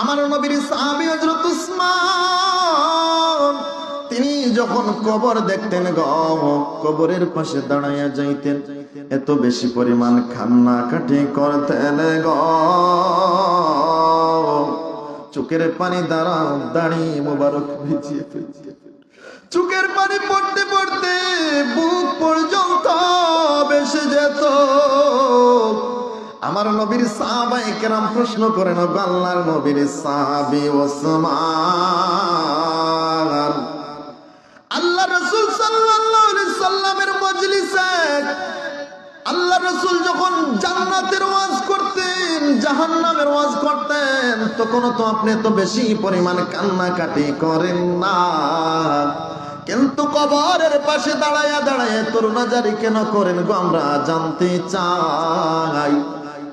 আমার নবীর সাহাবী হযরত উসমান তিনি যখন কবর দেখতেন কবরের পাশে দাঁড়াইয়া যাইতেন, এত বেশি পরিমাণ কান্নাকাটি করতেন চোখের পানি দ্বারা দাড়ি মোবারক ভিজিয়ে ফেলতেন। চোখের পানি পড়তে পড়তে বুক পর্যন্ত বেশে যেত। আমার নবীর সাহাবায়ে কেরাম প্রশ্ন করেন, আল্লাহর নবীর সাহাবী ওসমান, আল্লাহ রাসূল সাল্লাল্লাহু আলাইহি সাল্লামের মজলিসে আল্লাহ রাসূল যখন জান্নাতের ওয়াজ করতেন, জাহান্নামের ওয়াজ করতেন, তখন তো আপনি তো বেশি পরিমাণ কান্নাকাটি করেন না, কিন্তু কবরের পাশে দাঁড়ায়া দাঁড়ায় তরুণাজারি কেন করেন গো, আমরা জানতে চাই।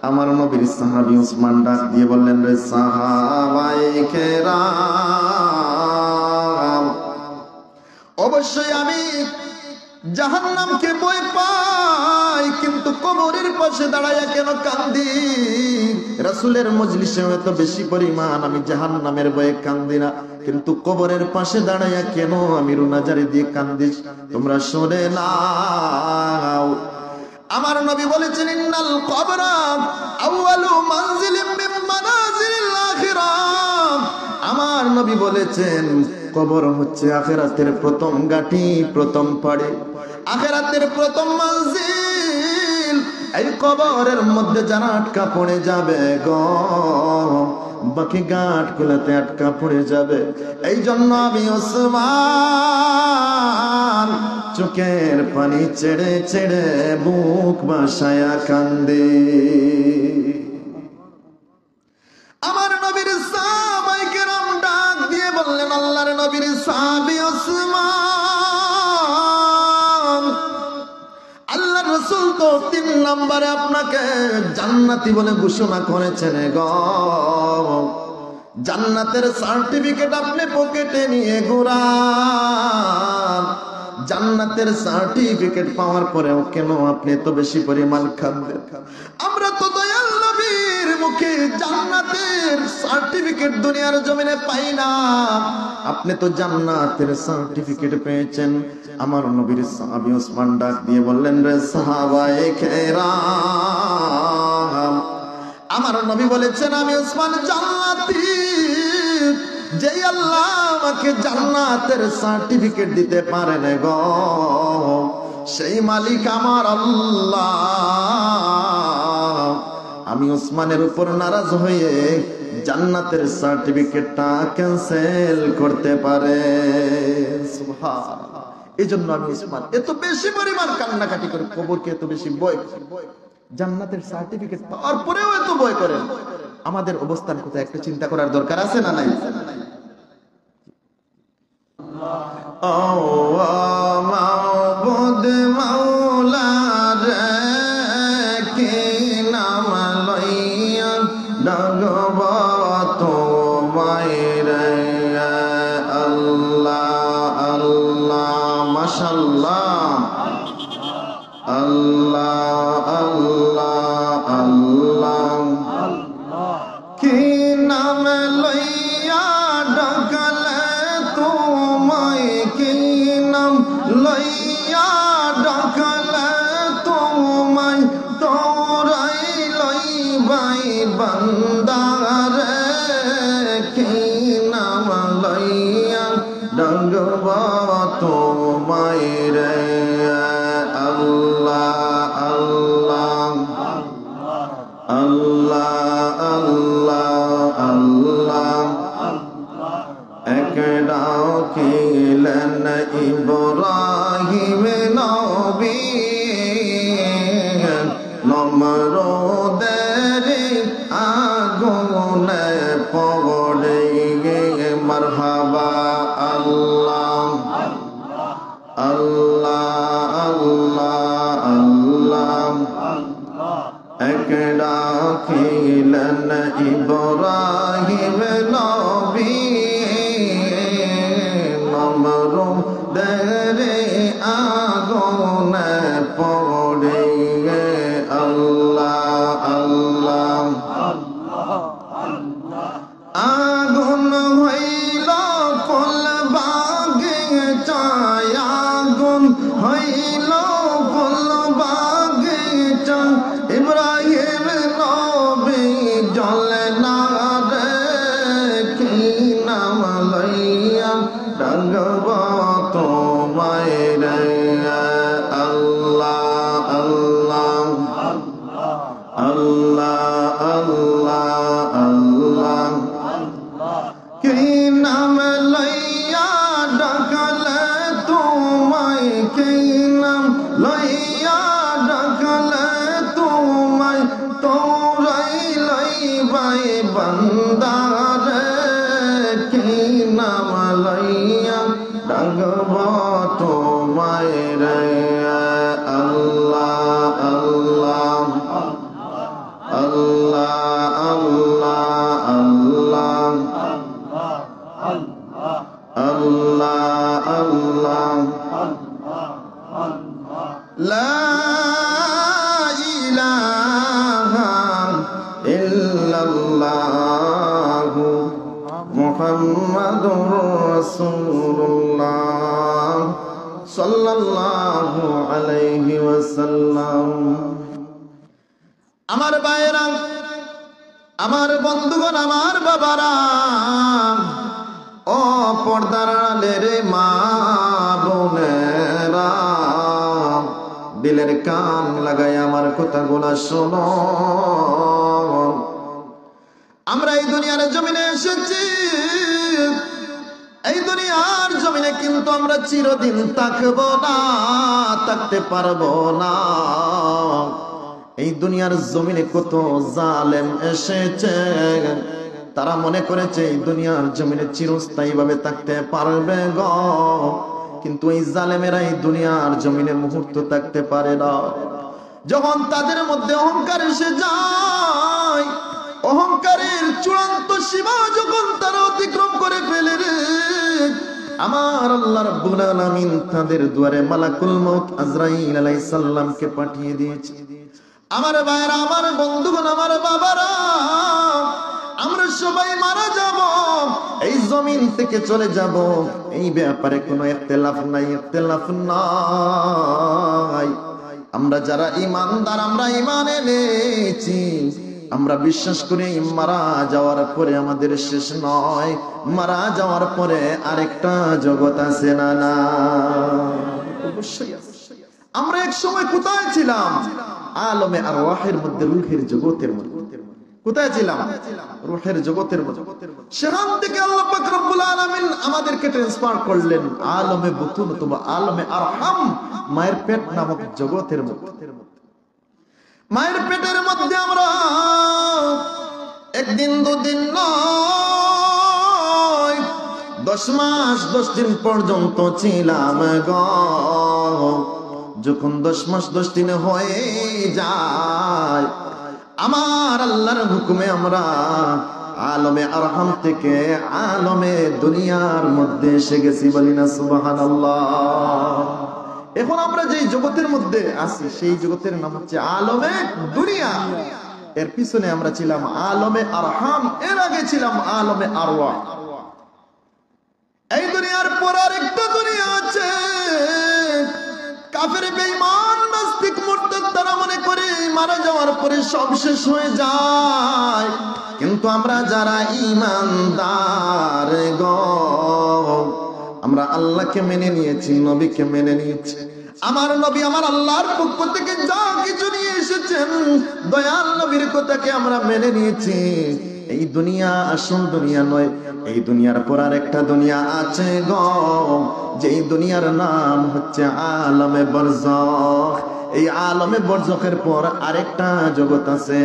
আমার নবীর সাহাবী উসমান ডাক দিয়ে বললেন, রে সাহাবায়ে কেরাম, অবশ্যই আমি জাহান্নামকে ভয় পাই, কিন্তু কবরের পাশে দাঁড়ায়া কেন কান্দি? রাসূলের মজলিসে এত বেশি পরিমাণ আমি জাহান্নামের ভয়ে কান্দি না, কিন্তু কবরের পাশে দাঁড়ায়া কেন আমি রুনাজারি দিয়ে কান্দি? তোমরা শুনে নাও। আমার নবী বলেছেন, ইন্নাল কবরা আউয়ালু মানজিলিম মিন মানাজিলিল আখিরাহ। আমার নবী বলেছেন, কবর হচ্ছে আখিরাতের প্রথম ঘাঁটি, প্রথম পাড়ি, আখিরাতের প্রথম মঞ্জিল। এই কবরের মধ্যে যারা আটকা পড়ে যাবে গো, বাকি গাঁট গুলাতে আটকা পড়ে যাবে। এই জন্য আমি ওসমান চোখের পানি ছেড়ে ছেড়ে বুক বাসায়া কান্দে। আমার নবীর সাহাবায়ে কেরাম ডাক দিয়ে বললেন, আল্লাহর নবীর সাহাবী ওসমান, আল্লাহ রাসূল তো 3 নম্বরে আপনাকে জান্নাতি বলে ঘোষণা করেছেন গো। জান্নাতের সার্টিফিকেট আপনি পকেটে নিয়ে ঘোরান। জান্নাতের সার্টিফিকেট পাওয়ার পরেও কেন আপনি এত বেশি পরিমাণ কাঁদেন? আমরা তো দয়াল নবীর মুখে জান্নাতের সার্টিফিকেট দুনিয়ার জমিনে পাই না, আপনি তো জান্নাতের সার্টিফিকেট পেয়েছেন। আমার নবীর সাহাবী ওসমান ডাক দিয়ে বললেন, রে সাহাবায়ে কেরাম, আমার নবী বলেছেন আমি ওসমান জান্নাতি। যেই আল্লাহ আমাকে জান্নাতের সার্টিফিকেট দিতে পারেন গো, সেই মালিক আমার আল্লাহ। আমি ওসমানের উপর নারাজ হয়ে জান্নাতের সার্টিফিকেটটা ক্যান্সেল করতে পারে। সুবহানাল্লাহ। এই জন্য আমি ওসমান এত বেশি পরিমাণ কান্নাকাটি করে, কবরকে এত বেশি ভয়, জান্নাতের সার্টিফিকেট পাওয়ার পরেও এত ভয় করেন। আমাদের অবস্থান কোথায় একটা চিন্তা করার দরকার আছে না নাই? ও মাবুদ মাওলা রে, কি নাম লইয়া ডাকব তোমায় রে? আল্লাহ আল্লাহ মাশাআল্লাহ, আল্লাহ আল্লাহ আল্লাহ, কি নাম লইয়া ডাকলে তোমায়, কি নাম লইয়া ডাকলে তোমায়, তোরাই লইবাই বান্দারে, কি নাম লইয়া ডাকব তোমায় রে? আল্লাহ আল্লাহ আল্লাহ আল্লাহ আল্লাহ। এক ডাকিলেন ইব্রাহিম নবী, নমরুদের আগুনে পড়ে মারহাবা। আল্লাহ আল্লাহ আগুন হইল ফুল বাগিচায়, আগুন হইল ফুল বাগিচায়, ইব্রাহিম নবী জ্বলে না রে, কি নাম লইয়া ডাকব তোমায় রে? আল্লাহ আল্লাহ আল্লাহ আল্লাহ আল্লাহ, কি নাম লইয়া ডাকলে তোমায়, কি নাম লইয়া ডাকলে তোমায়, তোরাই লইবাই বান্দারে, কি নাম লইয়া ডাকব তোমায় রে? আল্লাহ আল্লাহ আল্লাহ আল্লাহ আল্লাহ আল্লাহ, লা ইলাহা ইল্লাল্লাহু মুহাম্মাদুর রাসূলুল্লাহ সাল্লাল্লাহু আলাইহি ওয়াসাল্লাম। আমার ভাইরা, আমার বন্ধুগণ, আমার বাবারা, ও পর্দার আড়ালের মা বোনেরা, দিলের কান লাগাই আমার কথাগুলা শোনো। আমরা এই দুনিয়ার জমিনে এসেছি, এই দুনিয়ার জমিনে কিন্তু আমরা চিরদিন থাকবো না, থাকতে পারবো না। এই দুনিয়ার জমিনে কত জালেম এসেছে, তারা মনে করেছে এই দুনিয়ার জমিনে চিরস্থায়ী ভাবে থাকতে পারবে গো, কিন্তু এই জালেমেরা এই দুনিয়ার জমিনে মুহূর্ত থাকতে পারে না। যখন তাদের মধ্যে অহংকার এসে যায়, অহংকারের চূড়ান্ত সীমা যখন তারা অতিক্রম করে ফেলে রে, আমার আল্লাহ রাব্বুল আলামিন তাদের দুয়ারে মালাকুল মউত আজরাইল আলাইহিস সালামকে পাঠিয়ে দিয়েছে। আমার ভাইরা, আমার বন্ধুগণ, আমার বাবারা, আমরা সবাই মারা যাব, এই জমিন থেকে চলে যাব, এই ব্যাপারে কোনো ইখতিলাফ নাই, ইখতিলাফ নাই। আমরা যারা ঈমানদার, আমরা ঈমান এনেছি, আমরা বিশ্বাস করি মারা যাওয়ার পরে আমাদের শেষ নয়, মারা যাওয়ার পরে আরেকটা জগৎ আছে না? না, অবশ্যই আছে। আমরা এক সময় কোথায় ছিলাম? আলমে আরওয়াহের মধ্যে, রূহের জগতের মধ্যে। কোথায় ছিলাম? রূহের জগতের মধ্যে। সেখান থেকে আল্লাহ পাক রব্বুল আলামিন আমাদেরকে ট্রান্সফার করলেন আলমে বুতুন অথবা আলমে আরহাম, মায়ের পেট নামক জগতের মধ্যে। মায়ের পেটের মধ্যে আমরা একদিন দুদিন নয়, 10 মাস 10 দিন পর্যন্ত ছিলাম গো। যখন 10 মাস 10 দিন হয়ে যায়, আমার আল্লাহর হুকুমে আমরা আলমে আরহাম থেকে আলমে দুনিয়ার মধ্যে এসে গেছি, বলি না সুবহানাল্লাহ। এখন আমরা যে জগতের মধ্যে আছি, সেই জগতের নাম হচ্ছে আলমে দুনিয়া। এর পিছনে আমরা ছিলাম আলমে আরহাম, এর আগে ছিলাম আলমে আরওয়াহ। এই দুনিয়ার পর আরেকটা দুনিয়া আছে। কাফের, বেঈমান, নাস্তিক, মুরতাদ তারা মনে করে মারা যাওয়ার পরে সব শেষ হয়ে যায়, কিন্তু আমরা যারা ঈমানদার গো, আমরা আল্লাহকে মেনে নিয়েছি, নবীকে মেনে নিয়েছি। আমার নবী আমার আল্লাহর পক্ষ থেকে যা কিছু নিয়ে এসেছেন, দয়াল নবীর কথাকে আমরা মেনে নিয়েছি। এই দুনিয়া আসল দুনিয়া নয়, এই দুনিয়ার পর আরেকটা দুনিয়া আছে গো, যেই দুনিয়ার নাম হচ্ছে আলমে বরজখ। এই আলমে বরজখের পর আরেকটা জগৎ আছে,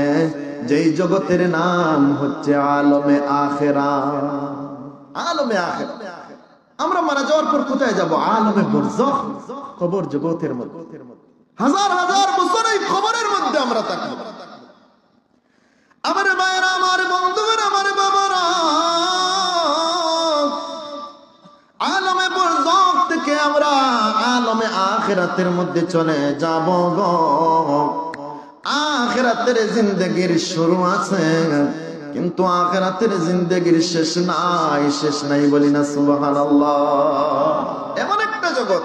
যেই জগতের নাম হচ্ছে আলমে আখিরাত। আলমে আখিরাত। আমরা মারা যাওয়ার পর কোথায় যাব? আলমে বরজখ, কবর জগতের মধ্যে। হাজার হাজার বছর এই কবরের মধ্যে আমরা থাকব। আমার ভাইরা, আমার বন্ধুরা, আমার বাবারা, আলমে বরজখ থেকে আমরা আলমে আখিরাতের মধ্যে চলে যাব গো। আখিরাতের জিন্দেগির শুরু আছে, কিন্তু আখিরাতের জিন্দেগির শেষ নাই বলি না সুবহানাল্লাহ। এমন একটা জগৎ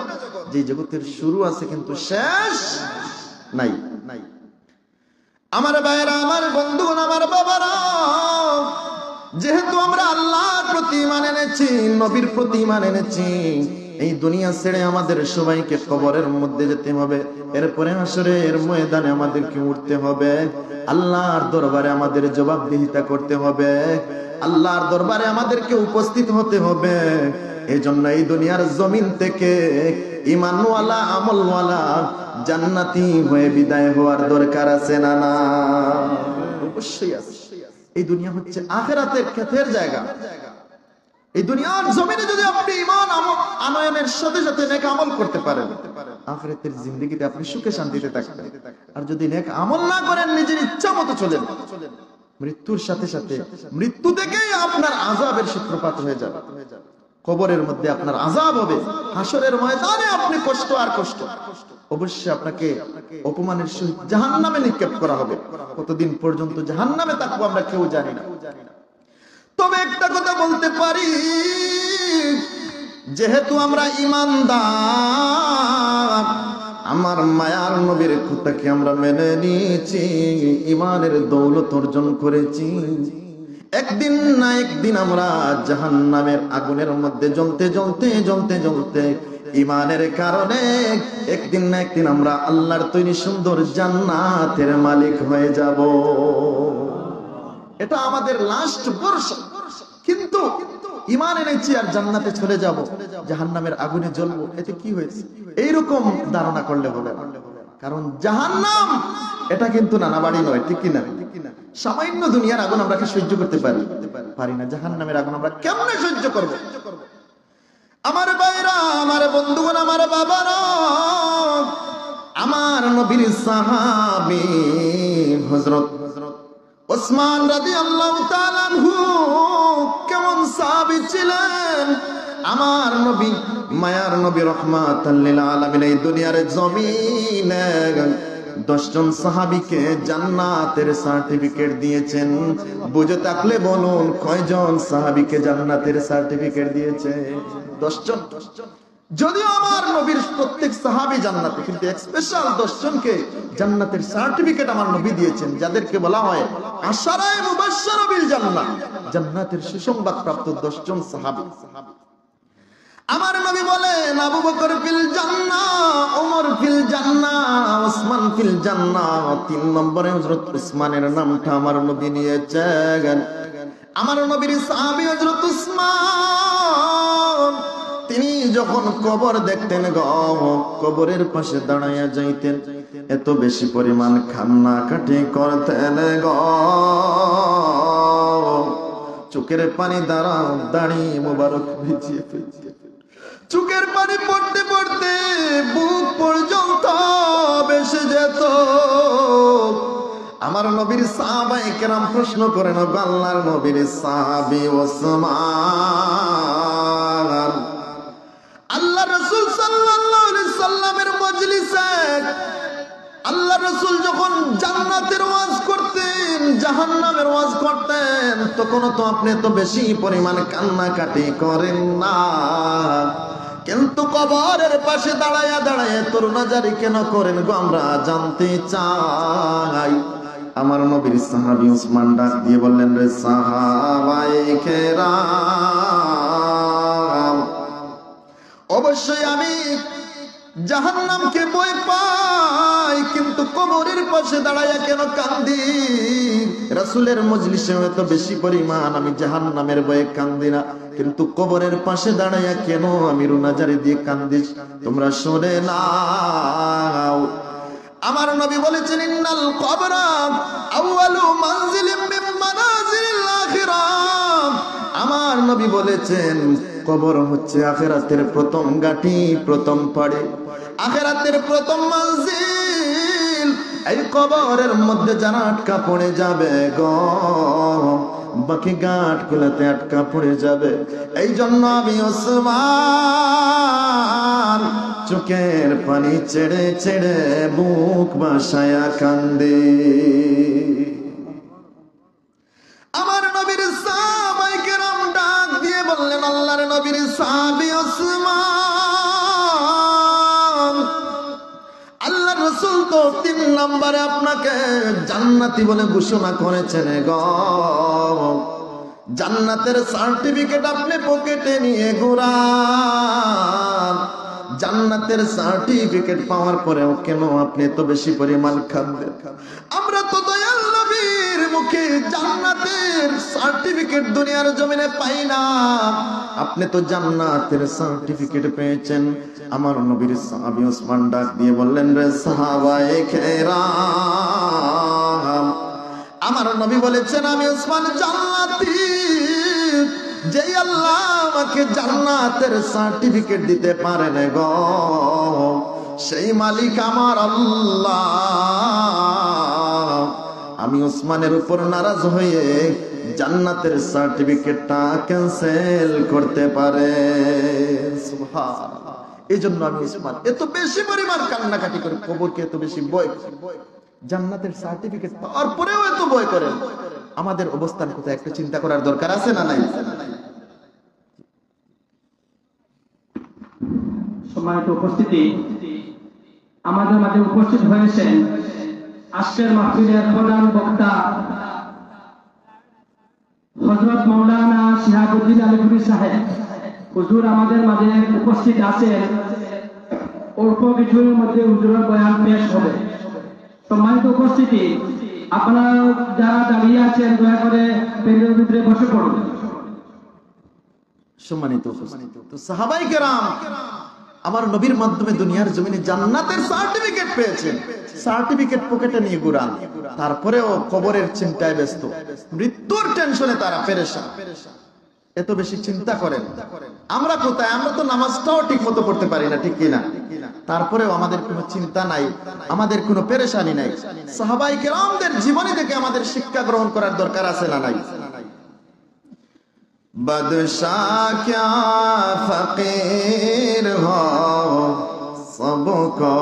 যে জগতের শুরু আছে কিন্তু শেষ নাই। আমার ভাইরা, আমার বন্ধুগণ, আমার বাবারা, যেহেতু আমরা আল্লাহর প্রতি ঈমান এনেছি, নবীর প্রতি ঈমান এনেছি, এই দুনিয়া ছেড়ে আমাদের সবাইকে কবরের মধ্যে যেতে হবে। এরপরে হাসরের ময়দানে আমাদেরকে উঠতে হবে, আল্লাহর দরবারে আমাদের জবাবদিহিতা করতে হবে, আল্লাহর দরবারে আমাদেরকে উপস্থিত হতে হবে। এই জন্য এই দুনিয়ার জমিন থেকে ঈমানওয়ালা আমলওয়ালা জান্নাতি হয়ে বিদায় হওয়ার দরকার আছে না? না, অবশ্যই আছে। এই দুনিয়া হচ্ছে আখিরাতের ক্ষেতের জায়গা। এই দুনিয়ার জমিনে যদি আপনি ঈমান আনয়নের সাথে সাথে নেক আমল করতে পারেন, আখিরাতের জিন্দেগিতে আপনি সুখে শান্তিতে থাকবেন। আর যদি নেক আমল না করেন, নিজের ইচ্ছা মতো চলেন, মৃত্যুর সাথে সাথে মৃত্যু থেকেই আপনার আযাবের সূত্রপাত হয়ে যাবে। কবরের মধ্যে আপনার আযাব হবে, হাসরের ময়দানে আপনি কষ্ট আর কষ্ট। অবশ্যই আপনাকে অপমানের সহিত জাহান্নামে নিক্ষেপ করা হবে। কতদিন পর্যন্ত জাহান্নামে থাকবো আমরা কেউ জানি না। তবে একটা কথা বলতে পারি, যেহেতু আমরা ঈমানদার, আমার মায়ার নবীর কথাকে আমরা মেনে নিয়েছি, ঈমানের দৌলত অর্জন করেছি, একদিন না একদিন আমরা জাহান্নামের আগুনের মধ্যে জ্বলতে ঈমানের কারণে একদিন না একদিন আমরা আল্লাহর তৈরি সুন্দর জান্নাতের মালিক হয়ে যাব। এটা আমাদের লাস্ট ভরসা। কিন্তু ঈমান এনেছি আর জান্নাতে চলে যাব, জাহান্নামের আগুনে জ্বলবো, এতে কি হয়েছে? এইরকম ধারণা করলে হবে না। কারণ জাহান্নাম এটা কিন্তু নানা বাড়ি নয়, ঠিক কিনা? সামান্য দুনিয়ার আগুন আমরা কি সহ্য করতে পারি না? জাহান্নামের আগুন আমরা কেমনে সহ্য করব? আমার ভাইরা, আমার বন্ধুগণ, আমার বাবারা, আমার নবীর সাহাবী হযরত ওসমান রাদিয়াল্লাহু তাআলা আনহু কেমন সাহাবী ছিলেন! আমার নবী, মায়ার নবী, রাহমাতাল লিল আলামিন, এই দুনিয়ার জমিনে 10 জন সাহাবীকে জান্নাতের সার্টিফিকেট দিয়েছেন। বুঝে থাকলে বলুন, কয়জন সাহাবীকে জান্নাতের সার্টিফিকেট দিয়েছে? 10 জন। যদিও আমার নবীর প্রত্যেক সাহাবী জান্নাতে, কিন্তু স্পেশাল 10 জনকে জান্নাতের সার্টিফিকেট আমার নবী দিয়েছেন, যাদেরকে বলা হয় আশারায়ে মুবাশশারা বিল জান্নাহ, জান্নাতের সুসংবাদ প্রাপ্ত 10 জন সাহাবী। আমার নবী বলেন, আবু বকর ফিল জান্নাহ, ওমর ফিল জান্নাহ, ওসমান ফিল জান্নাহ। 3 নম্বরে হযরত উসমানের নামটা আমার নবী নিয়েছেন। আমার নবীর সাহাবী হযরত উসমান, তিনি যখন কবর দেখতেন গো, কবরের পাশে দাঁড়াইয়া যাইতেন, এত বেশি পরিমাণ কান্নাকাটি করতেন গো, চোখের পানি দ্বারা দাড়ি মোবারক ভিজিয়ে ফেলতেন। চোখের পানি পড়তে পড়তে বুক পর্যন্ত বেশে যেত। আমার নবীর সাহাবায়ে কেরাম প্রশ্ন করেন, আল্লাহর নবীর সাহাবী ওসমান, আল্লাহ রাসূল সাল্লাল্লাহু আলাইহি সাল্লামের মজলিসে আল্লাহ রাসূল যখন জান্নাতের ওয়াজ করতেন, জাহান্নামের ওয়াজ করতেন, তখন তো আপনি তো বেশি পরিমাণ কান্নাকাটি করেন না, কিন্তু কবরের পাশে দাঁড়ায়া তরুণাজারি কেন করেন গো, আমরা জানতে চাই। আমার নবীর সাহাবী উসমান ডাক দিয়ে বললেন, রে সাহাবায়ে কেরাম, অবশ্যই আমি জাহান্নামকে ভয় পাই, কিন্তু কবরের পাশে দাঁড়ায়া কেন কান্দি? রাসূলের মজলিসে এত বেশি পরিমাণ আমি জাহান্নামের ভয়ে কান্দি না, কিন্তু কবরের পাশে দাঁড়ায়া কেন আমি রুনাজারি দিয়ে কান্দি? তোমরা শুনে নাও। আমার নবী বলেছেন, ইন্নাল কবরা আউয়ালু মানজিলিম মিন মানাজিলিল আখিরাহ। আমার নবী বলেছেন, কবর হচ্ছে আখিরাতের প্রথম ঘাঁটি, প্রথম পাড়ি, আখিরাতের প্রথম মঞ্জিল। এই কবরের মধ্যে যারা আটকা পড়ে যাবে গো, বাকি ঘাটগুলোতে আটকা পড়ে যাবে। এই জন্য আমি ওসমান চোখের পানি ছেড়ে ছেড়ে বুক বাসায়া কান্দে। আমার আল্লাহর নবীর সাহাবী ওসমান, আল্লাহ রাসূল তো 3 নম্বরে আপনাকে জান্নাতি বলে ঘোষণা করেছেন গো। জান্নাতের সার্টিফিকেট আপনি পকেটে নিয়ে ঘোরান। জান্নাতের সার্টিফিকেট পাওয়ার পরেও কেন আপনি এত বেশি পরিমাণ খাবেন? আমরা তো দয়াল নবীর মুখে জান্নাতের সার্টিফিকেট দুনিয়ার জমিনে পাই না। আপনি তো জান্নাতের সার্টিফিকেট পেয়েছেন। আমার নবীর সাহাবী ওসমান ডাক দিয়ে বললেন, রে সাহাবায়ে কেরাম, আমার নবী বলেছেন আমি ওসমান জান্নাতি। যে আল্লাহ আমাকে জান্নাতের সার্টিফিকেট দিতে পারেন গো, সেই মালিক আমার আল্লাহ। আমি ওসমানের উপর নারাজ হয়ে জান্নাতের সার্টিফিকেটটা ক্যান্সেল করতে পারে। সুবহানাল্লাহ। এই জন্য আমি ওসমান এত বেশি পরিমাণ কান্নাকাটি করি, কবরকে এত বেশি ভয় করি। জান্নাতের সার্টিফিকেট পাওয়ার পরেও এত ভয় করেন। আমাদের অবস্থান কোথায় একটা চিন্তা করার দরকার আছে না নাই? সম্মানিত উপস্থিতি, আমাদের মাঝে উপস্থিত হয়েছেন আজকের মাহফিলের প্রধান বক্তা হযরত মাওলানা শিহাবুদ্দিন আলীপুরি সাহেব হুজুর আমাদের মাঝে উপস্থিত আছেন। অল্প কিছুর মধ্যে হুজুরের বয়ান পেশ হবে। সম্মানিত উপস্থিতি, আপনারা যারা দাঁড়িয়ে আছেন দয়া করে প্যান্ডেলের ভিতরে বসে পড়ুন। সম্মানিত উপস্থিতি, তো সাহাবায়ে কেরাম আমার নবীর মাধ্যমে দুনিয়ার জমিনে জান্নাতের সার্টিফিকেট পেয়েছেন। সার্টিফিকেট পকেটে নিয়ে ঘুরান, তারপরেও কবরের চিন্তায় ব্যস্ত, মৃত্যুর টেনশনে তারা পেরেশান। এত বেশি চিন্তা করেন। আমরা কোথায়? আমরা তো নামাজটাও ঠিক মতো পড়তে পারি না, ঠিক কিনা? তারপরেও আমাদের কোনো চিন্তা নাই, আমাদের কোনো পেরেশানি নাই। সাহাবায়ে কেরামদের জীবনী থেকে আমাদের শিক্ষা গ্রহণ করার দরকার আছে না নাই? বাদশাহ क्या फकीर हो, सबको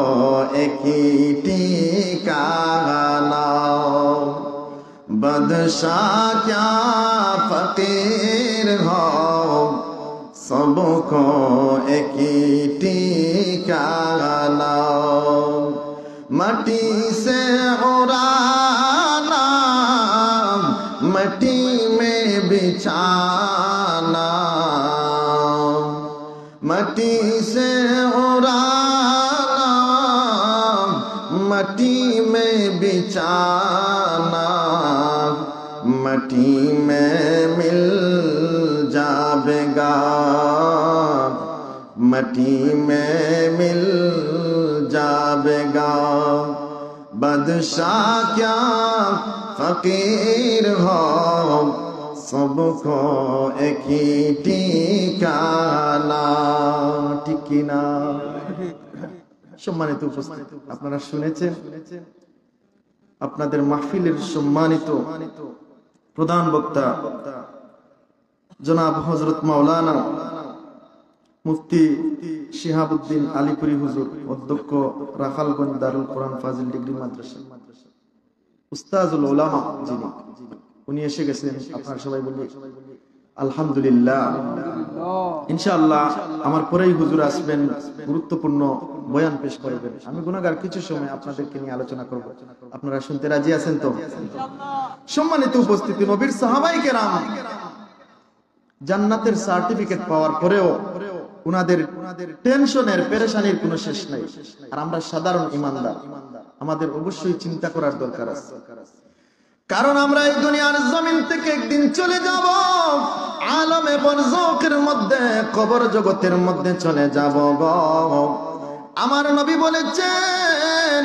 एक ही ठिकाना। बादशाह क्या फकीर हो, सबको एक ही ठिकाना। मट्टी से उड़ाना, मट्टी में बिछाना, मट्टी से उड़ाना, मट्टी में बिछाना, मट्टी में मिल जाएगा, मट्टी में मिल जाएगा। बादशाह क्या फकीर हो, सबको एक ही ठिकाना, ঠিক কি না? সম্মানিত উপস্থিতি, আপনারা শুনেছেন আপনাদের মাহফিলের সম্মানিত প্রধান বক্তা জনাব হযরত মাওলানা মুফতি শিহাবুদ্দিন আলীপুরি হুজুর, অধ্যক্ষ রাখালগঞ্জ দারুল কোরআন ফাজিল ডিগ্রি মাদ্রাসা, উস্তাজুল উলামা যিনি, উনি এসে গেছেন। আপনারা সবাই বলি আলহামদুলিল্লাহ। ইনশাআল্লাহ আমার পরেই হুজুর আসবেন, গুরুত্বপূর্ণ বয়ান পেশ করবেন। আমি গুনাহগার কিছু সময় আপনাদেরকে নিয়ে আলোচনা করব, আপনারা শুনতে রাজি আছেন তো? সম্মানিত উপস্থিতি, নবীর সাহাবায়ে কেরাম জান্নাতের সার্টিফিকেট পাওয়ার পরেও উনাদের টেনশনের পেরেশানির কোনো শেষ নাই। আর আমরা সাধারণ ঈমানদার, আমাদের অবশ্যই চিন্তা করার দরকার আছে, কারণ আমরা এই দুনিয়ার জমিন থেকে একদিন চলে যাব, আলমে বরজখের মধ্যে, কবর জগতের মধ্যে চলে যাব গো। আমার নবী বলেছেন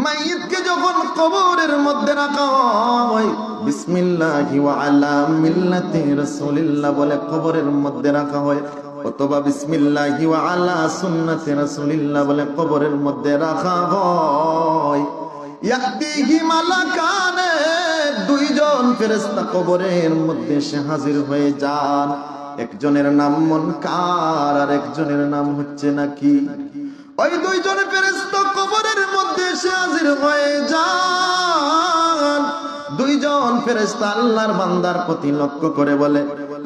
মাইয়িতকে যখন কবরের মধ্যে রাখা হয়, বিসমিল্লাহি ওয়া আলা মিল্লাতি রাসূলিল্লাহ বলে কবরের মধ্যে রাখা হয়, অথবা বিসমিল্লাহি ওয়া আলা সুন্নতি রাসূলিল্লাহ বলে কবরের মধ্যে রাখা হয়। ইয়াতিহি মালাকানে, দুইজন ফেরেশতা কবরের মধ্যে এসে হাজির হয়ে যান। একজনের নাম মুনকার আর একজনের নাম হচ্ছে নাকির। ওই দুইজন ফেরেশতা কবরের মধ্যে এসে হাজির হয়ে যান। দুইজন ফেরেশতা আল্লাহর বান্দার প্রতি লক্ষ্য করে বলে,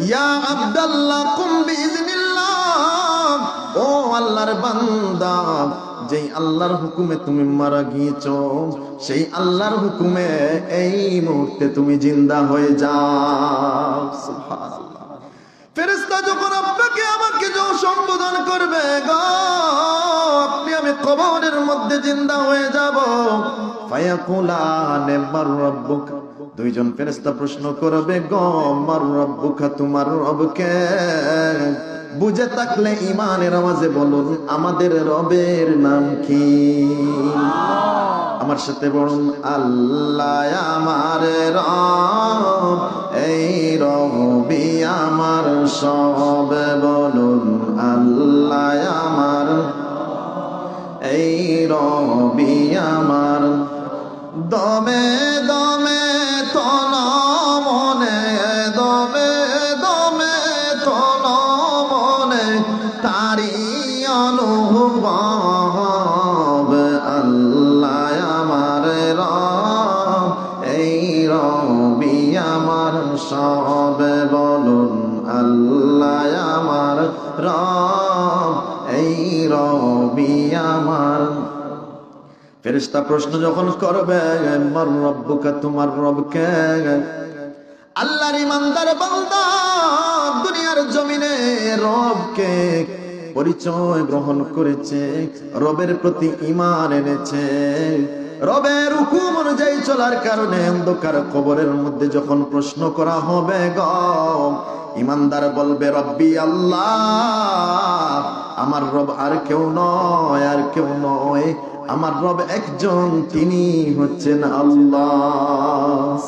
ইয়া আব্দাল্লাহ কুম বিইজনিল্লাহ, ও আল্লাহর বান্দা, যেই আল্লাহর হুকুমে তুমি মারা গিয়েছো সেই আল্লাহর হুকুমে এই মুহূর্তে তুমি জিন্দা হয়ে যাও। সুবহানাল্লাহ। ফেরেশতা যখন আপনাকে আমাকে যে সম্বোধন করবে গো, আপনি আমি কবরের মধ্যে জিন্দা হয়ে যাব। ফায়াকুলানে মার রাব্বুক, দুইজন ফেরেশতা প্রশ্ন করবে গো, মার রাব্বুকা, তোমার রবকে? বুঝে থাকলে ঈমানের আওয়াজে বলুন, আমাদের রবের নাম কি? আমার সাথে বলুন, আল্লাহ আমার রব, এই রবি আমার সব। বলুন, আল্লাহ আমার, এই রবি আমার। দমে দমে তন মনে, দমে দমে তন মনে তারি অনুভব। আল্লাহ আমার রব, এই রবি আমার সব। বলুন, আল্লাহ আমার রব, এই রবি আমার। ফেরেশতা প্রশ্ন যখন করবে, মার রব্বুকা, তোমার রবকে? আল্লাহর ইমানদার বান্দা দুনিয়ার জমিনে রবকে পরিচয় গ্রহণ করেছে, রবের প্রতি ঈমান এনেছে, রবের হুকুম অনুযায়ী চলার কারণে অন্ধকার কবরের মধ্যে যখন প্রশ্ন করা হবে গো, ইমানদার বলবে, রব্বি আল্লাহ, আমার রব আর কেউ নয়, আর কেউ নয়, আমার রব একজন, তিনি হচ্ছেন আল্লাহ।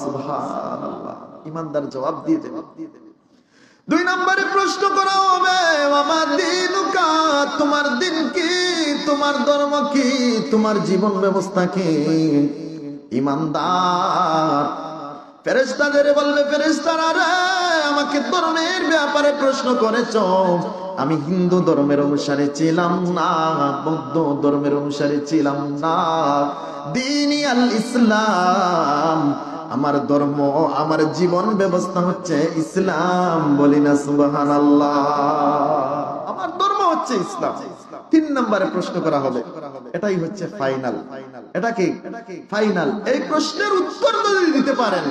সুবহানাল্লাহ। ইমানদার জবাব দিয়ে দেবে। দুই নম্বরে প্রশ্ন করা হবে, আমার দিনুকা, তোমার দিন কি, তোমার ধর্ম কি, তোমার জীবন ব্যবস্থা কি? ইমানদার ফেরেশতাদের বলবে, ফেরেশতারা রে, আমাকে ধর্মের ব্যাপারে প্রশ্ন করেছ, আমি হিন্দু ধর্মের অনুসারী ছিলাম না, বৌদ্ধ ধর্মের অনুসারী ছিলাম না, দ্বীনি আল ইসলাম, আমার ধর্ম, আমার জীবন ব্যবস্থা হচ্ছে ইসলাম। বলি না সুবহানাল্লাহ। আমার ধর্ম হচ্ছে ইসলাম। তিন নম্বরে প্রশ্ন করা হবে, এটাই হচ্ছে ফাইনাল। এটা কি ফাইনাল? এই প্রশ্নের উত্তর যদি দিতে পারেন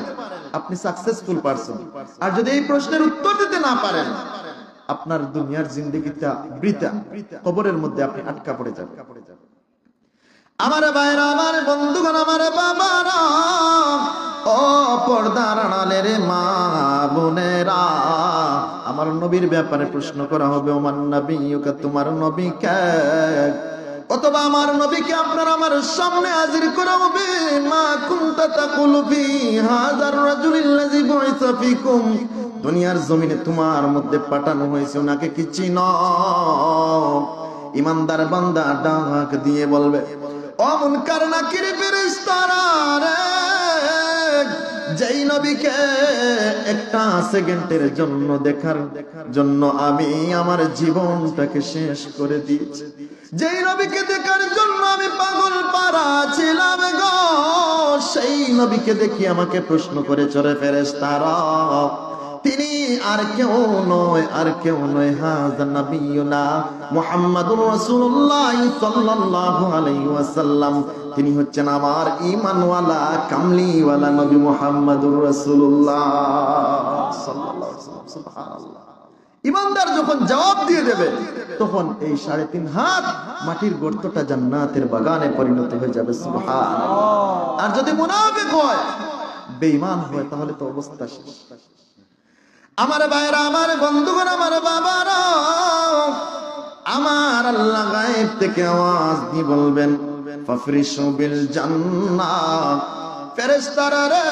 আপনি সাকসেসফুল পারসন, আর যদি এই প্রশ্নের উত্তর দিতে না পারেন আপনার দুনিয়ার জিন্দেগিটা বৃথা, কবরের মধ্যে আপনি আটকা পড়ে যাবেন। আমার ভাইরা, আমার বন্ধুগণ, আমার বাবারা, ও পর্দার আড়ালের মা বোনেরা, আমার নবীর ব্যাপারে প্রশ্ন করা হবে, ওমান নবিয়্যুকা, তোমার নবী কে? অথবা আমার নবীকে আপনার আমার সামনে হাজির করা হবে, মা কুনতা তাকুলু ফি হাযার রাজুলিল্লাযী বুইসা ফিকুম, দুনিয়ার জমিনে তোমার মধ্যে পাঠানো হয়েছে, ওনাকে কি চিনো? ইমানদার বান্দা ডাক দিয়ে বলবে, ও মুনকার নাকির ফেরেশতারা রে, যেই নবীকে একটা সেকেন্ডের জন্য দেখার জন্য আমি আমার জীবনটাকে শেষ করে দিয়েছি, যেই নবীকে দেখার জন্য আমি পাগল পারা ছিলাম গো, সেই নবীকে দেখি আমাকে প্রশ্ন করে চলে ফেরেশতারা, তিনি আর কেউ নয়, আর কেউ নয়, হাযা নবিয়ুনা মুহাম্মাদুর রাসূলুল্লাহ সাল্লাল্লাহু আলাইহি ওয়াসাল্লাম, তিনি হচ্ছেন আমার ঈমানওয়ালা, কামলিওয়ালা নবী মুহাম্মাদুর রাসূলুল্লাহ সাল্লাল্লাহু আলাইহি ওয়াসাল্লাম। সুবহানাল্লাহ। ইমানদার যখন জবাব দিয়ে দেবে তখন এই 3.5 হাত মাটির গর্তটা জান্নাতের বাগানে পরিণত হয়ে যাবে। সুবহানাল্লাহ। আর যদি মুনাফিক হয়, বেঈমান হয়, তাহলে তো অবস্থা শেষ। আমার ভাইরা, আমার বন্ধুগণ, আমার বাবারা, আমার আল্লাহ গায়েব থেকে আওয়াজ দিয়ে বলবেন, ফাফরিশু বিল জান্নাহ, ফেরেশতারা রে,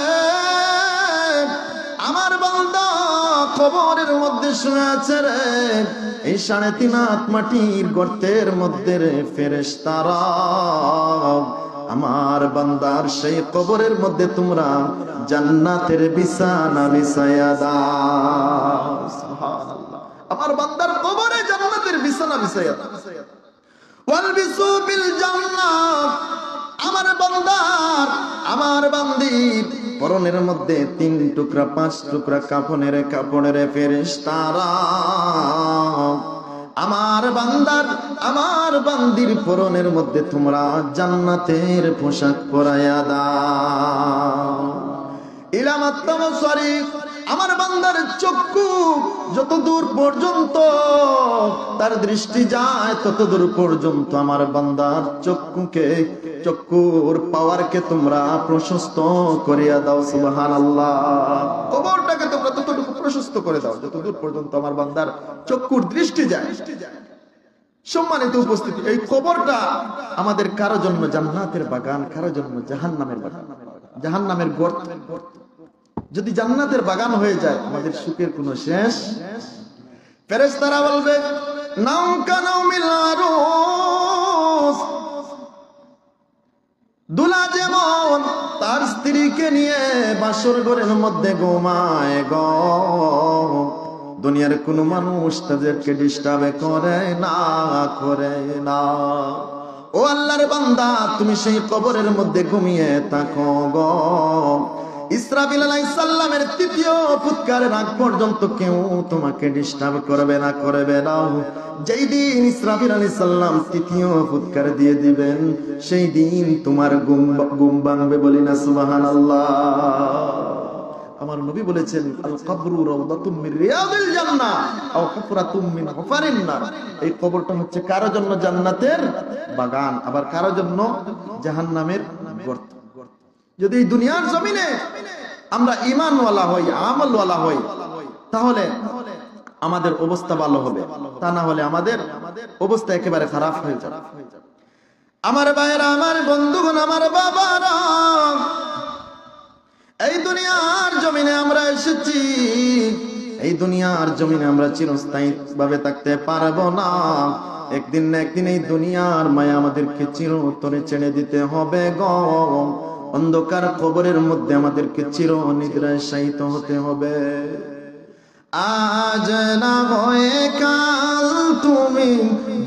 আমার বান্দা কবরের মধ্যে শুয়ে আছে রে, এই 3.5 হাত মাটির গর্তের মধ্যে রে, ফেরেশতারা আমার বান্দার সেই কবরের মধ্যে তোমরা জান্নাতের বিছানা বিছায়া দাও। সুবহানাল্লাহ। আমার বান্দার কবরে জান্নাতের বিছানা বিছায়া দাও। ওয়ালবিসু বিল জান্নাহ, আমার বান্দার, আমার বান্দি পরনের মধ্যে 3 টুকরা 5 টুকরা কাপড়ের ফেরেশতারা আমার বান্দার আমার বান্দির পরনের মধ্যে তোমরা জান্নাতের পোশাক পরাইয়া দাও। ইলামাত্তাম সরি আমার বান্দার চক্ষু যত দূর পর্যন্ত তার দৃষ্টি যায় তত দূর পর্যন্ত আমার বান্দার চক্ষুর পাওয়ারকে তোমরা প্রশস্ত করিয়া দাও। সুবহানাল্লাহ। কবরটাকে তোমরা ততটুকু প্রশস্ত করে দাও যত দূর পর্যন্ত আমার বান্দার চক্ষুর দৃষ্টি যায়। সম্মানিত উপস্থিতি, এই কবরটা আমাদের কারো জন্য জান্নাতের বাগান, কারো জন্য জাহান্নামের বাগান, জাহান্নামের গর্ত। যদি জান্নাতের বাগান হয়ে যায় আমাদের সুখের কোনো শেষ। ফেরেশতারা বলবে নাউকা নাউমিল আরুস, দুলা যেমন তার স্ত্রীকে নিয়ে বাসর ঘরের মধ্যে ঘুমায় গো, দুনিয়ার কোনো মানুষ তাদেরকে ডিস্টার্ব করে না। ও আল্লাহর বান্দা, তুমি সেই কবরের মধ্যে ঘুমিয়ে থাকো গো। ইসরাফিল আলাইহিস সালামের তৃতীয় ফুৎকারের আগ পর্যন্ত কেউ তোমাকে ডিস্টার্ব করবে না। যেই দিন ইসরাফিল আলাইহিস সালাম তৃতীয় ফুৎকার দিয়ে দিবেন সেই দিন তোমার ঘুম ভাঙবে। বলি না সুবহানাল্লাহ। আমার নবী বলেছেন আল কবরু রাউদাতুম মির রিয়াদিল জান্নাহ আও হুফরাতুম মিন হুফারিন নার। এই কবরটা হচ্ছে কারো জন্য জান্নাতের বাগান, আবার কারো জন্য জাহান্নামের গর্ত। যদি এই দুনিয়ার জমিনে আমরা ঈমানওয়ালা হই, আমলওয়ালা হই, তাহলে আমাদের অবস্থা ভালো হবে, তা না হলে আমাদের অবস্থা একেবারে খারাপ হয়ে যাবে। আমার ভাইয়েরা, আমার বন্ধুগণ, আমার বাবারা, এই দুনিয়ার জমিনে আমরা এসেছি, এই দুনিয়ার জমিনে আমরা চিরস্থায়ী ভাবে থাকতে পারবো না। একদিন না একদিন এই দুনিয়ার মায়া আমাদেরকে চিরতরে ছেড়ে দিতে হবে গো। অন্ধকার কবরের মধ্যে আমাদেরকে চির নিদ্রায় শায়িত হতে হবে। আজ না হয় কাল তুমি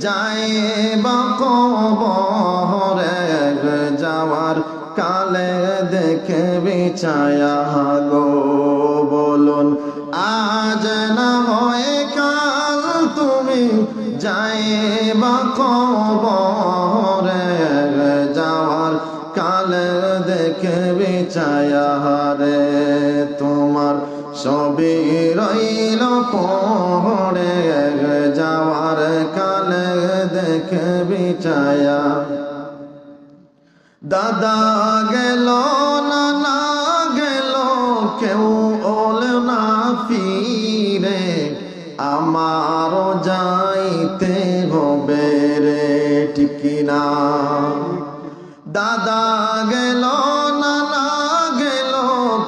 যাইবা কবরে, যাওয়ার কালে দেখে বিছায়া গো। বলুন আজ না হয় কাল তুমি যাইবা কবরে, যাওয়ার কালে দেখে বিছায়া রে। তোমার সবই রইল পড়ে, যাওয়ার কালে দেখে বিছায়া। দাদা গেল না গেল কেউ ওল না ফিরে, আমারও যাইতে হবে রে, ঠিক না? দাদা গেল না গেল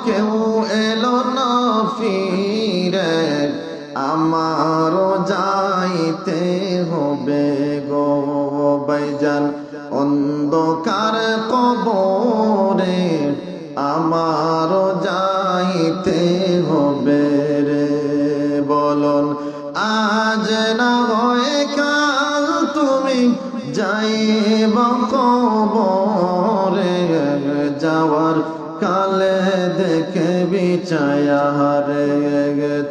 কেউ এলো না ফিরে, আমারও যাইতে হবে গো ভাইজান। অন্ধকার কবরে আমারও যাইতে হবে রে। বলুন আজ না হয় কাল তুমি যাইবা কবরে, যাওয়ার কালে দেখে বিছায়া রে।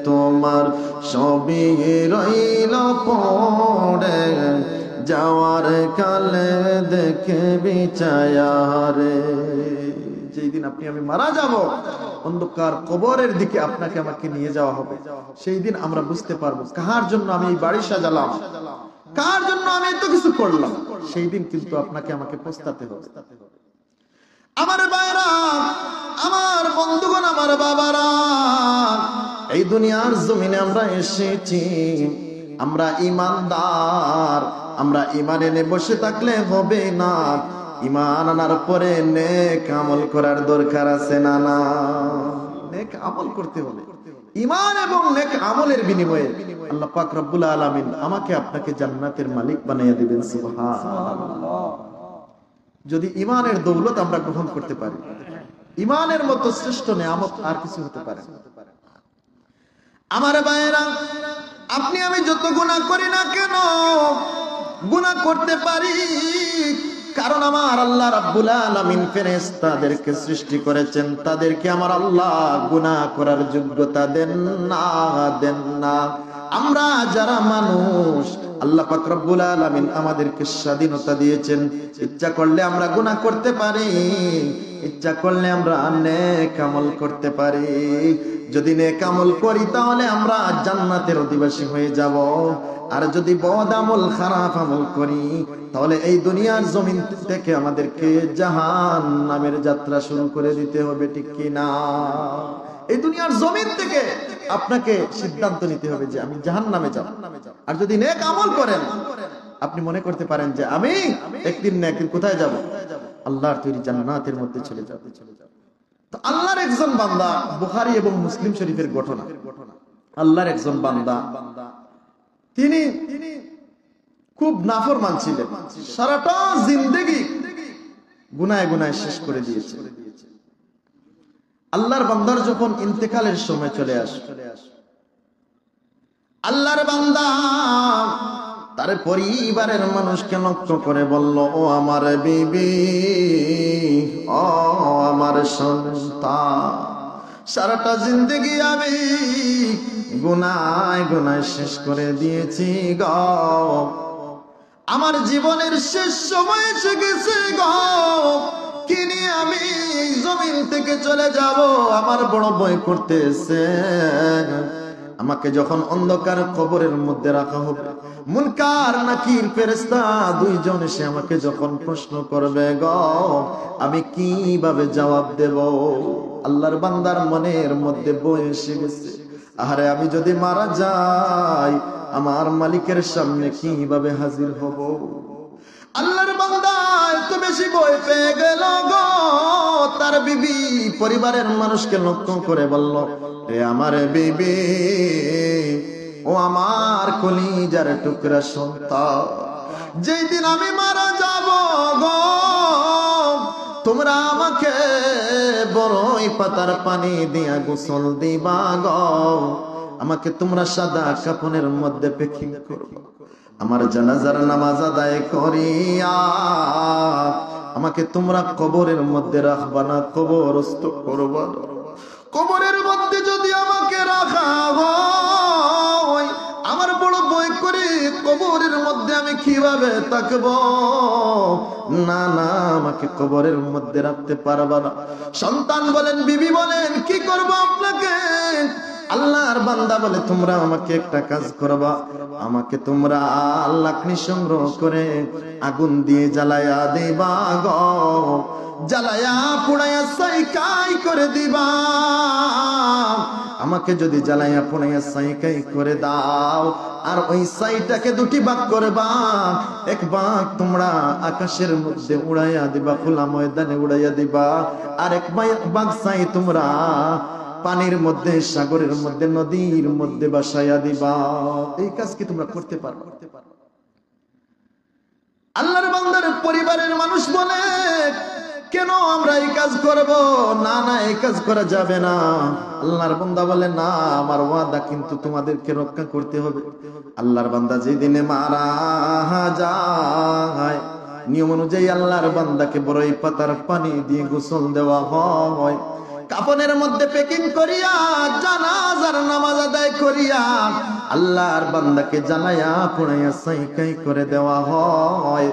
তোমার সবই রইল পড়ে, যাওয়ার কালে দেখে বিছায়া রে। যেই দিন আপনি আমি মারা যাব, অন্ধকার কবরের দিকে আপনাকে আমাকে নিয়ে যাওয়া হবে, সেই দিন আমরা বুঝতে পারবো কার জন্য আমি এই বাড়ি সাজালাম, কার জন্য আমি এত কিছু করলাম। সেই দিন কিন্তু আপনাকে আমাকে পস্তাতে হবে। আমার ভাইরা, আমার বন্ধুগণ, আমার বাবারা, এই দুনিয়ার জমিনে আমরা এসেছি, আমরা ঈমানদার। আমরা ঈমান এনে বসে থাকলে হবে না, ঈমান আনার পরে নেক আমল করার দরকার আছে না? না, নেক আমল করতে হবে। ঈমান এবং নেক আমলের বিনিময়ে আল্লাহ পাক রব্বুল আলামিন আমাকে আপনাকে জান্নাতের মালিক বানিয়ে দিবেন। সুবহানাল্লাহ। যদি ঈমানের দৌলত আমরা গ্রহণ করতে পারি, ঈমানের মতো শ্রেষ্ঠ নিয়ামত আর কিছু হতে পারে না। আমার ভাইয়েরা, আপনি আমি যত গুনাহ করি না কেন, গুনাহ করতে পারি কারণ আমার আল্লাহ রাব্বুল আলামিন ফেরেশতাদেরকে সৃষ্টি করেছেন, তাদেরকে আমার আল্লাহ গুনাহ করার যোগ্যতা দেন না। আমরা যারা মানুষ, আল্লাহ পাক রব্বুল আলামিন আমাদেরকে স্বাধীনতা দিয়েছেন। ইচ্ছা করলে আমরা গুনাহ করতে পারি, ইচ্ছা করলে আমরা নেক আমল করতে পারি। যদি নেক আমল করি তাহলে আমরা জান্নাতের অধিবাসী হয়ে যাব, আর যদি বদ আমল খারাপ আমল করি তাহলে এই দুনিয়ার জমিন থেকে আমাদেরকে জাহান্নামের যাত্রা শুরু করে দিতে হবে, ঠিক কি না? এই দুনিয়ার জমিন থেকে আপনাকে সিদ্ধান্ত নিতে হবে যে আমি জাহান্নামে যাব। আর যদি নেক আমল করেন, আপনি মনে করতে পারেন যে আমি একদিন না একদিন কোথায় যাব? আল্লাহর তৈরি জান্নাতের মধ্যে চলে যাব। তো আল্লাহর একজন বান্দা, বুখারী এবং মুসলিম শরীফের ঘটনা, আল্লাহর একজন বান্দা, তিনি খুব নাফরমান ছিলেন, সারাটা জিন্দেগি গুনাহে গুনাহে শেষ করে দিয়েছে। আল্লাহর বান্দার যখন ইন্তেকালের সময় চলে আসে, আল্লাহর বান্দা তার পরিবারের মানুষকে লক্ষ্য করে বলল, ও আমার বিবি, ও আমার সন্তান, সারাটা জিন্দেগি আমি গুনায় গুনায় শেষ করে দিয়েছি গো, আমার জীবনের শেষ সময় এসে গেছে গো, কি নিয়ে আমি এই জমিন থেকে চলে যাব? আমার বড় ভয় করতেছে। আমাকে যখন অন্ধকার কবরের মধ্যে রাখা হবে, মুনকার নাকির ফেরেশতা দুইজন এসে আমাকে যখন প্রশ্ন করবে গো, আমি কিভাবে জবাব দেব? আল্লাহর বান্দার মনের মধ্যে বই এসে গেছে, আরে আমি যদি মারা যাই আমার মালিকের সামনে কিভাবে হাজির হব? আল্লাহর বান্দা এত বেশি ভয় পেয়ে গেল গো, তার বিবি পরিবারের মানুষকে লক্ষ্য করে বলল, রে আমার বিবি, ও আমার কলিজার টুকরা সন্তান, যেই দিন আমি মারা যাব গো, তোমরা আমাকে বড়ই পাতার পানি দিয়া গোসল দিবা গো, আমাকে তোমরা সাদা কাফনের মধ্যে প্যাকিং করবা, আমার জানাজার নামাজ আদায় করিয়া আমাকে তোমরা কবরের মধ্যে রাখবা না, কবরস্থ করবা। কবরের মধ্যে যদি আমাকে রাখা হয়, আমার বড় ভয় করে, কবরের মধ্যে আমি কিভাবে থাকবো? না না, আমাকে কবরের মধ্যে রাখতে পারবা না। সন্তান বলেন, বিবি বলেন, কি করবো আপনাকে? আল্লাহর বান্দা বলে, তোমরা আমাকে একটা কাজ করবা, আমাকে তোমরা লাকড়ি সংগ্রহ করে আগুন দিয়ে জ্বালায়া দিবা গো, জ্বালায়া পুড়াইয়া সাইকাই করে দিবা। আমাকে যদি জ্বালাইয়া পুড়াইয়া সাইকাই করে দাও, আর ওই সাইটাকে দুটি ভাগ করবা, এক ভাগ তোমরা আকাশের মধ্যে উড়াইয়া দিবা, খোলা ময়দানে উড়াইয়া দিবা, আর এক ভাগ সাই তোমরা পানির মধ্যে, সাগরের মধ্যে, নদীর মধ্যে বাসাইয়া দিবা। এই কাজ কি তোমরা করতে পারো? আল্লাহর বান্দার পরিবারের মানুষ বলে, কেন আমরা এই কাজ করব? না না, এই কাজ করা যাবে না। আল্লাহর বান্দা বলে, না, আমার ওয়াদা কিন্তু তোমাদেরকে রক্ষা করতে হবে। আল্লাহর বান্দা যেদিনে মারা যায়, নিয়ম অনুযায়ী আল্লাহর বান্দাকে বড়ই পাতার পানি দিয়ে গোসল দেওয়া হয়, কাফনের মধ্যে প্যাকিং করিয়া জানাজার নামাজ আদায় করিয়া আল্লাহর বান্দাকে জ্বালায়া পুড়াইয়া সাইকাই করে দেওয়া হয়।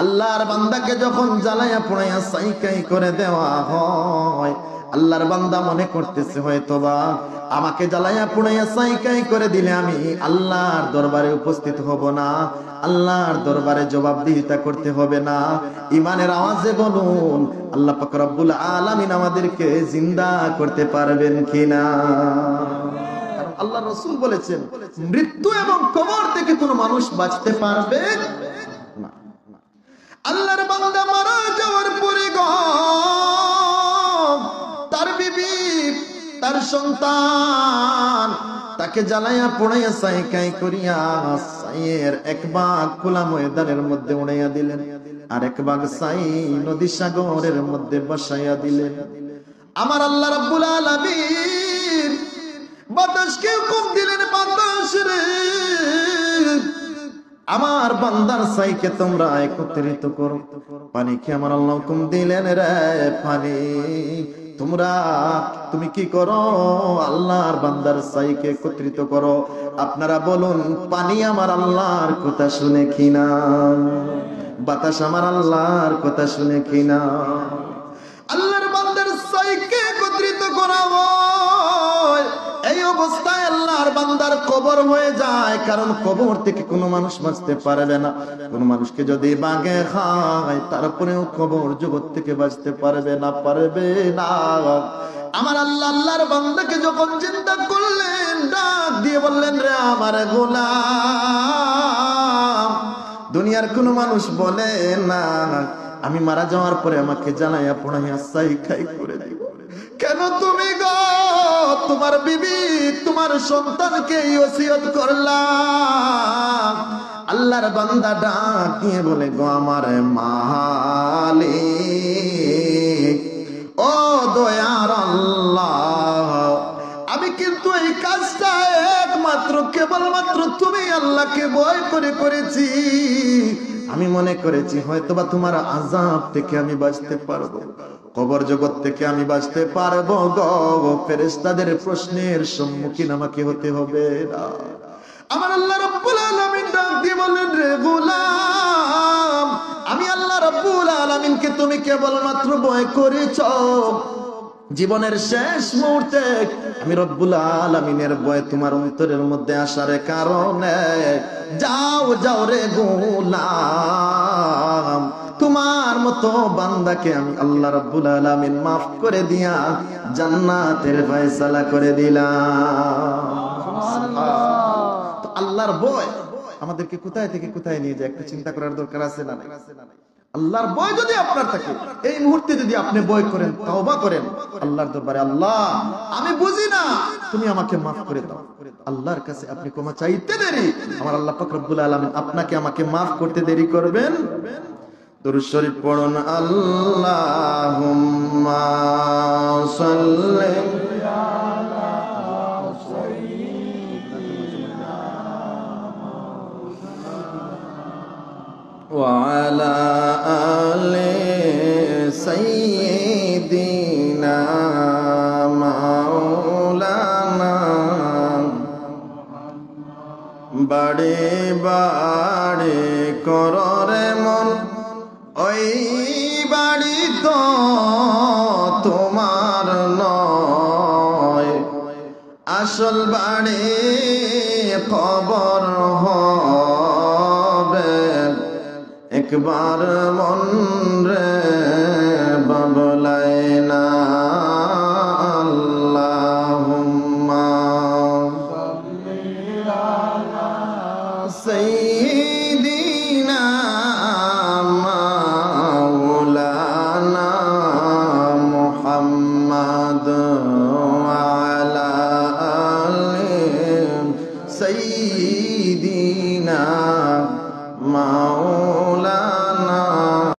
আল্লাহর বান্দাকে যখন জ্বালায়া পুড়াইয়া সাইকাই করে দেওয়া হয়, আল্লাহর বান্দা মনে করতেছে হয়তোবা আমাকে জ্বালায়া পুড়াইয়া সাইকাই করে দিলে আমি আল্লাহর দরবারে উপস্থিত হব না, আল্লাহর দরবারে জবাবদিহিতা করতে হবে না। ইমানের আওয়াজে বলুন, আল্লাহ পাক রব্বুল আলামিন আমাদেরকে জিন্দা করতে পারবেন কিনা? আল্লাহ রাসূল বলেছেন, মৃত্যু এবং কবর থেকে কোনো মানুষ বাঁচতে পারবে না। আল্লাহর বান্দা মারা যাওয়ার পরে তার বিবি, তার সন্তান তাকে জ্বালাইয়া পোড়াইয়া সাইকাই করিয়া সাইয়ের এক ভাগ খোলা ময়দানের মধ্যে উড়াইয়া দিলেন, আর এক ভাগ সাই নদী সাগরের মধ্যে বসাইয়া দিলেন। আমার আল্লাহ রাব্বুল আলামিন বাতাসকে হুকুম দিলেন, বাতাস রে আমার বান্দার সাইকে তোমরা একত্রিত করো। পানি কি আমার আল্লাহ হুকুম দিলেন রে পানি, তুমি কি করো? আল্লাহর বান্দার সাইকে একত্রিত করো। আপনারা বলুন, পানি আমার আল্লাহর কথা শুনে কিনা? বাতাস আমার আল্লাহর কথা শুনে কিনা? আল্লাহর বান্দার সাইকে একত্রিত করা হয়, এই অবস্থায় আল্লাহর বান্দার কবর হয়ে যায়। কারণ কবর থেকে কোনো মানুষ বাঁচতে পারবে না। কোন মানুষকে যদি বাঘে খায় তারপরেও কবর জগৎ থেকে বাঁচতে পারবে না। আমার আল্লাহ আল্লাহর বান্দাকে যখন চিন্তা করলেন, ডাক দিয়ে বললেন, রে আমার গোলাম, দুনিয়ার কোনো মানুষ বলে না আমি মারা যাওয়ার পরে আমাকে জানাইয়া পড়াইয়া সাই খাই করে দিব। কেন তুমি গো তোমার বিবি তোমার সন্তানকে ওসিয়ত করলা? আল্লাহর বান্দা ডাক দিয়ে বলে, গো আমার মালিক, ও দয়ার আল্লাহ, আমি কিন্তু এই কাজটা একমাত্র কেবলমাত্র তুমি আল্লাহকে ভয় করে করেছি। আমি মনে করেছি হয়তোবা তোমার আযাব থেকে আমি বাঁচতে পারবো, কবর জগৎ থেকে আমি বাঁচতে পারবো গো। ফেরেশতাদের প্রশ্নের সম্মুখীন আমাকে হতে হবে না। আমার আল্লাহ রাব্বুল আলামিন ডাক দিয়ে বলেন, রে গোলাম, আমি আল্লাহ রাব্বুল আলামিনকে তুমি কেবলমাত্র ভয় করেছো। জীবনের শেষ মুহূর্তে আমি রব্বুল আলামিনের ভয় তোমার অন্তরের মধ্যে আসার কারণে যাও রে গোলাম, তোমার মতো বান্দাকে আমি আল্লাহ রাব্বুল আলামিন মাফ করে দিয়া জান্নাতের ফয়সালা করে দিলাম। তো আল্লাহর ভয় আমাদেরকে কোথায় থেকে কোথায় নিয়ে যায় একটু চিন্তা করার দরকার আছে না? আল্লাহর ভয় যদি আপনার থাকে, এই মুহূর্তে যদি আপনি ভয় করেন, তওবা করেন আল্লাহর দরবারে, আল্লাহ আমি বুঝি না, তুমি আমাকে মাফ করে দাও। আল্লাহর কাছে আপনি ক্ষমা চাইতে দেরি, আমার আল্লাহ পাক রব্বুল আলামিন আপনাকে আমাকে মাফ করতে দেরি করবেন। দুরূদ শরীফ পড়ুন, আল্লাহুম্মা সাল্লি وعلى آل سيدنا مولانا বাড়ি বাড়ি কররে মন, ওই বাড়ি তো তোমার নয়, আসল বাড়ি কবর হবে। একবার মন রে বাবলাই না, আল্লাহুম্মা সাইয়্যিদিনা মাওলানা মুহাম্মদ ওয়া আলা আলি সাইয়্যিদিনা মাওলানা